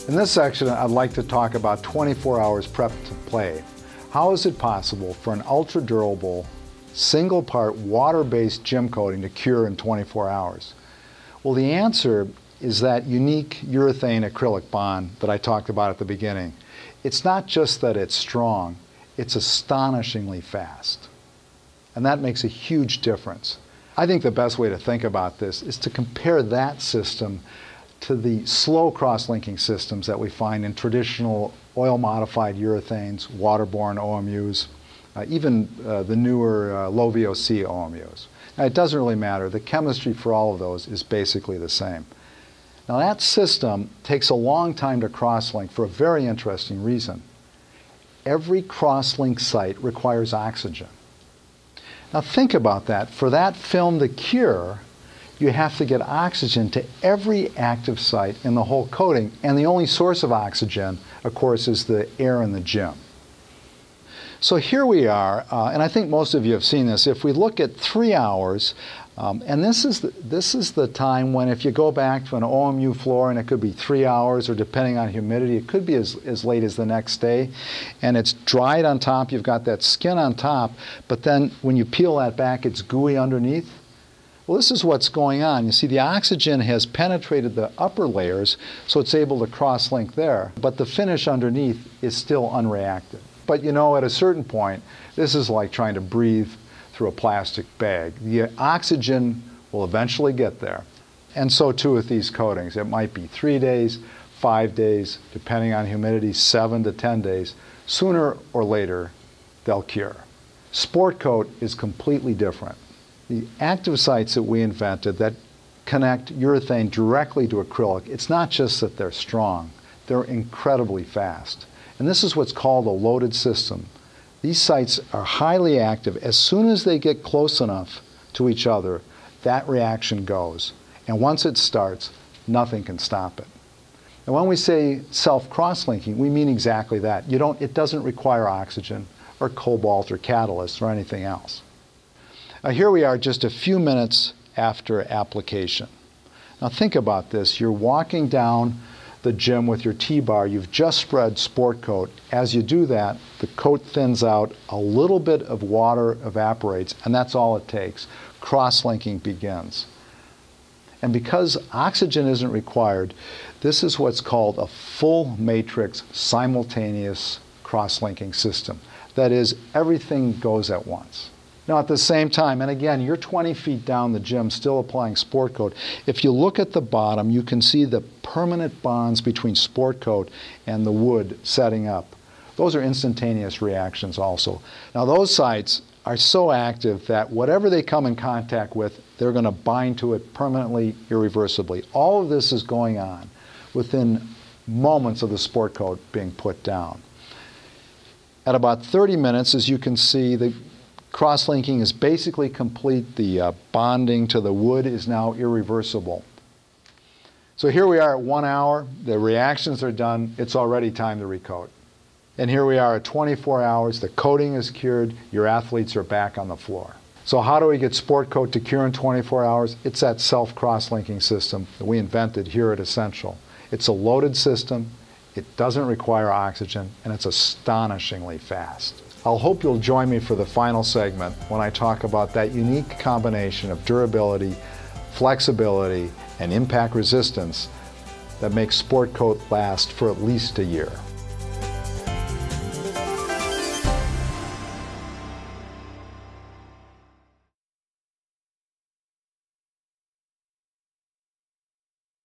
In this section, I'd like to talk about 24 hours prep to play. How is it possible for an ultra-durable, single-part water-based gym coating to cure in 24 hours? Well, the answer is that unique urethane acrylic bond that I talked about at the beginning. It's not just that it's strong, it's astonishingly fast. And that makes a huge difference. I think the best way to think about this is to compare that system to the slow cross-linking systems that we find in traditional oil-modified urethanes, waterborne OMUs, even the newer low VOC OMUs. Now, it doesn't really matter. The chemistry for all of those is basically the same. Now, that system takes a long time to cross-link for a very interesting reason. Every cross-link site requires oxygen. Now, think about that. For that film to cure, you have to get oxygen to every active site in the whole coating, and the only source of oxygen, of course, is the air in the gym. So here we are, and I think most of you have seen this. If we look at 3 hours, and this is the time when, if you go back to an OMU floor, and it could be 3 hours, or depending on humidity, it could be as late as the next day, and it's dried on top, you've got that skin on top, but then when you peel that back, it's gooey underneath. Well, this is what's going on. You see, the oxygen has penetrated the upper layers, so it's able to cross-link there, but the finish underneath is still unreacted. But you know, at a certain point, this is like trying to breathe through a plastic bag. The oxygen will eventually get there. And so too with these coatings. It might be 3 days, 5 days, depending on humidity, 7 to 10 days. Sooner or later, they'll cure. Sport Kote is completely different. The active sites that we invented that connect urethane directly to acrylic, it's not just that they're strong, they're incredibly fast. And this is what's called a loaded system. These sites are highly active. As soon as they get close enough to each other, that reaction goes. And once it starts, nothing can stop it. And when we say self-cross-linking, we mean exactly that. It doesn't require oxygen or cobalt or catalyst or anything else. Now, here we are just a few minutes after application. Now think about this. You're walking down the gym with your T-bar. You've just spread Sport Kote. As you do that, the coat thins out, a little bit of water evaporates, and that's all it takes. Cross-linking begins. And because oxygen isn't required, this is what's called a full matrix simultaneous cross-linking system. That is, everything goes at once. Now, at the same time, and again, you're 20 feet down the gym still applying Sport Kote. If you look at the bottom, you can see the permanent bonds between Sport Kote and the wood setting up. Those are instantaneous reactions also. Now, those sites are so active that whatever they come in contact with, they're going to bind to it permanently, irreversibly. All of this is going on within moments of the Sport Kote being put down. At about 30 minutes, as you can see, the cross-linking is basically complete. The bonding to the wood is now irreversible. So here we are at 1 hour. The reactions are done. It's already time to recoat. And here we are at 24 hours. The coating is cured. Your athletes are back on the floor. So how do we get Sport Kote to cure in 24 hours? It's that self-cross-linking system that we invented here at Essential. It's a loaded system. It doesn't require oxygen, and it's astonishingly fast. I'll hope you'll join me for the final segment when I talk about that unique combination of durability, flexibility, and impact resistance that makes Sport Kote last for at least a year.